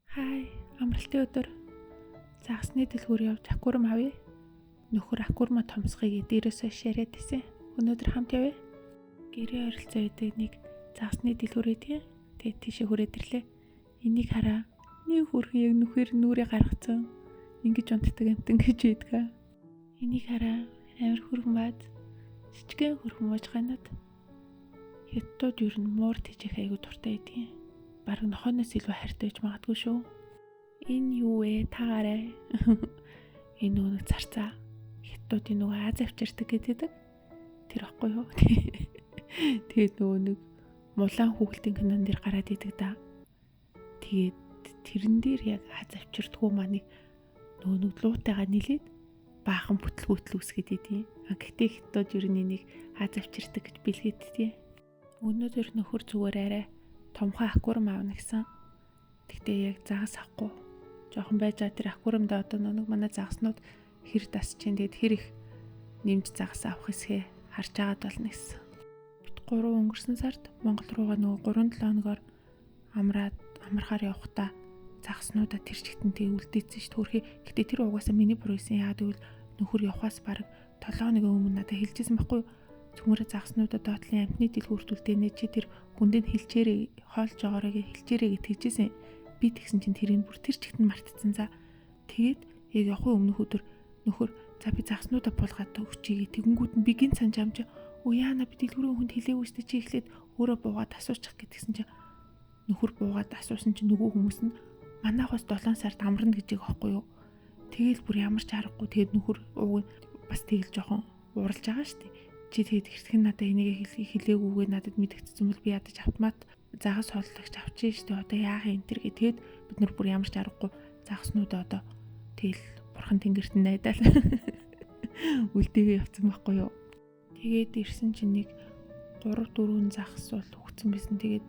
Хай, амралтын өдөр загасны дэлгүүр явж аквариум авъя. Нөхөр аквариума томсгоё дээрээсээ ширэд исэн. Өнөөдөр хамт явъя. Гэрээ ойролцоо байдаг нэг загасны дэлгүүр идэх. Тэгээд тийшээ хүрээд ирлээ. Энийг хараа. Нэг хөрхөн яг нүхээр нүрээ гаргацсан. Ингиж унтдаг амт ингэж ийдэг. Энийг хараа. Амар хөрхөн баад. Жижигхэн хөрхөн мууж ганаад. Хятадууд ер нь муур тийжэх айгу дуртай идэх. Бараг нохооноос илүү хайртай байж магадгүй шүү. Энэ юу вэ? Таарай. Энэ нэг царцаа. Хятадуудын нөгөө Аз авчирдаг гэдэг. Тэр ихгүй юу? Тэгээд нөгөө нэг мулаан хүүхэлтийн кинон дэр гараад идэг да. Тэгээд тэрэн дээр яг Аз авчирдгүү маань нөгөө нэг луутайгаа нилээд баахан бүтлгүүтэл үсгээд идэв. Гэхдээ хятадууд ер нь энийг Аз авчирдаг гэж бэлгээддэг. Өнөөдөр нөхөр зүгээр арай томхоо аквариум аавна гэсэн. Тэгтээ яг загас авахгүй. Жохон байж байгаа тэр аквариумд одоо нэг манай загаснууд хэр дасч чинь тэгээд хэр их нэмж загас авах хэсгээ харж агаад болно гэсэн. Бид 3 өнгөрсөн сард Монгол руугаа нөгөө 3-7 хоногоор амархаар явахдаа загаснуудаа тэр чигтэнтэй үлдээсэн шүү дээ. Гэтэ тэр угаасаа миний буруусэн. Яагаад гэвэл нөхөр явахаас бараг 7 хоногийн өмнө надад хэлжсэн байхгүй юу? Цөмөрө загаснуудаа доотлын амтны дэлгүүрт үлдээнэ чи тэр хүндээ хэлчээрээ хоолж байгаараа хэлчээрээ гэж хэлжсэн. Би тэгсэн чинь тэрийг бүр тэр чигт нь мартцсан за. Тэгээд яг явахын өмнөх өдөр нөхөр за би загаснуудаа буулгаад өгчийгээ тэгэнгүүт нь би гин санаж амж яана би дэлгүүрийн хүнд хэлээгүй штэ чи эхлээд өөрөө буугаад асуучих гэдгсэн чинь нөхөр буугаад асуусан чинь нөгөө хүмүүс нь манайхаас 7 сард амарна гэж байгаа байхгүй юу. Тэгээл бүр ямар ч аргагүй тэгээд нөхөр ууг бас тэгэл жоохон ууралж байгаа штэ. Чи тэгээд эртхэн надад энийг хэлээгүйгээ надад мэдэгдсэн бол би ядаж автомат загас хооллогч авчих штэ одоо яах юм тэр гэ тэгээд бид нар бүр ямар ч аргагүй загаснуудаа одоо тэгэл бурхан тэнгэрт нь найдаал үлдээгээ явцсан байхгүй юу. Тэгээд ирсэн чинь нэг 3-4 загас бол өгцөн байсан. Тэгээд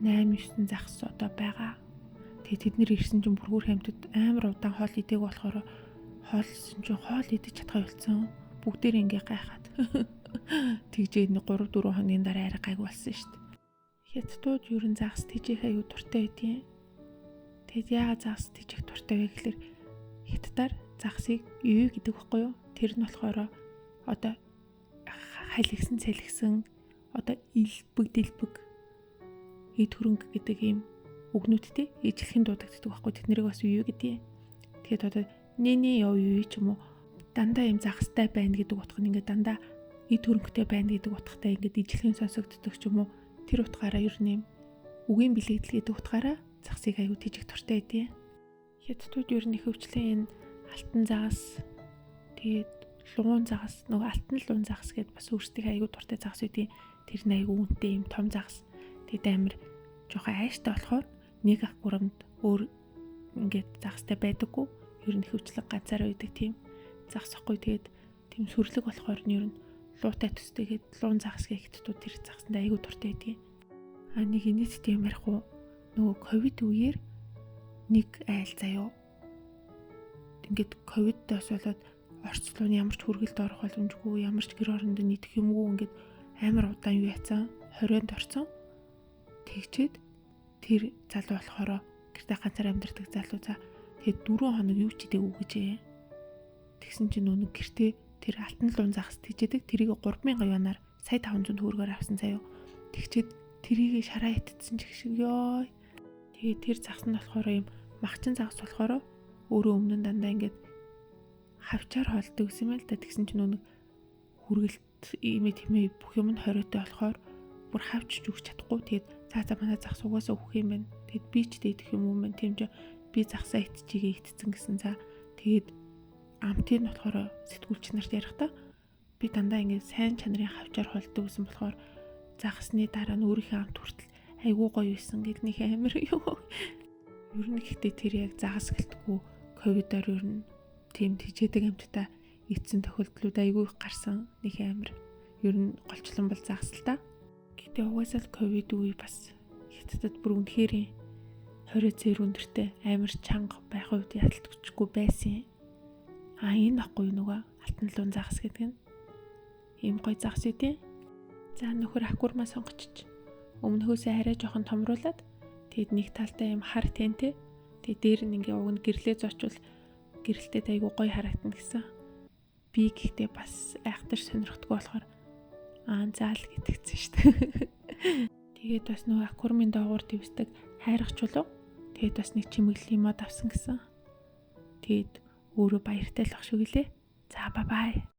8-9 загас одоо байгаа. Тэгээд тэд нэр ирсэн чинь бүргүүр хамтад амар удаан хоол идээг болохоор хоолсон чинь хоол идэж чадхаа болцсон. Бүгдээр ингээ гайхаад тэгжээд нэг 3-4 хоногийн дараа арай гайг болсон шүү дээ. Хятадууд ер нь загас тийжэх аюу дуртай байдیں۔ Тэгэд яагаад загас тийжэх дуртай вэ гэхээр хятадаар загасыг юу гэдэг вэ юу? Тэр нь болохоор одоо халигсан цэлгсэн одоо илбэг дэлбэг эд хөрөнгө гэдэг ийм үгнүүдтэй ижлэхэн дуудагддаг байхгүй тэд нэрийг бас юу гэдэг. Тэгэд одоо нэ яв юу ч юм уу дандаа юм загастай байна гэдэг утга нь ингээд дандаа эд хөрөнгөтэй байна гэдэг утгатай ингээд ижлэхэн сонсогддог ч юм уу тэр утгаараа ер нь юм үгийн бэлэгдэл гэдэг утгаараа загсыг аюу тийжих дуртай байдیں۔ Хятадууд ер нь их хөвчлэн энэ алтан загас тэгээд луун загас нөгөө алтан луун загас гэдээ бас өөрсдөө аюу дуртай загас үүдیں। Тэр нь аюу үнэтэй юм том загас. Тэгээд амир жоохон айштай болохоор нэг аквариумд өөр ингээд загастай байдаггүй. Ер нь хөвчлэг ганцаараа байдаг тийм загас ахгүй. Тэгээд тийм сүрлэг болохоор нь ер нь луутай төстэйгээд луун загас гэхтдүүд тэр загастай аюу дуртай байдیں۔ Нэг инээдтэй юм ярих уу? Нөгөө ковид үеэр нэг айл заяо. Ингээд ковиддоос болоод орцлон ямар ч хүргэлт орох боломжгүй, ямар ч гэр оронд нийтэх юмгүй ингээд амар удаан юу яцсан 20-нд орсон. Тэгчээд тэр залуу болохоор гэртээ ганцаар амьдардаг залуу за. Тэгээд 4 хоног юу ч идээгүй гэжээ. Тэгсэн чинь нөгөө гэртээ тэр алтан луун загас тийжээдэг. Тэрийг 3000 юанаар сая 500 төгрөгөөр авсан заяо. Тэгчээд тэрийг шараа итцсэн ч гэх шиг ёо. Тэгээд тэр загас нь болохоор юм махчин загас болохоор өөрөө өмнө нь дандаа ингээд хавчаар хоолдог гэсэн юм л да. Тэгсэн чинь нөгөө хүргэлт имэ тэмээ бүх юм нь хориотой болохоор бүр хавчж өгч чадахгүй. Тэгээд цаа манай загас угаасаа өгөх юм байна. Тэгэд би ч дээдэх юм уу мэн тийм ч би загсаа итчихээ итцсэн гэсэн за. Тэгээд амтын нь болохоор сэтгүүлч нарт ярихдаа би дандаа ингээд сайн чанарын хавчаар хоолдог гэсэн болохоор загасны дараа нь өөрийнхөө амт хүртэл айгуу гоё байсан гэднийх амир юу. Ер нь гэхдээ тэр яг загас гэлтгүү ковидоор ер нь тийм тийжээдэг амттаа ицсэн тохиолдлууд айгүй их гарсан. Нэг амир ер нь голчлон бол загас л та. Гэтэ угаасаа л ковид үе бас хятадд бүр үнэхээр 20 цэр өндөртэй амир чанга байх үед ядалт өчгүй байсан. Энэ ахгүй нөгөө алтан луун загас гэдэг нь ийм гоё загас үдээ. За нөхөр аквариумаа сонгочих. Өмнөхөөсөө арай жоохон томруулад тэгэд нэг талтай юм хар тэнтэй Тэгээ дээр нь ингээ уг нь гэрлээ зочвол гэрэлтэд айгу гоё харагдана гэсэн. Би гэхдээ бас айхтар сонирхдаггүй болохоор заал гэтгцэн шүү дээ. Тэгээд бас нөгөө аквариумын доогуур дэвсдэг хайрах чулуу. Тэгээд бас нэг чимэглэлийн мод авсан гэсэн. Тэгээд өөрөө баяртай л ах шүү гэлээ. За бай бай.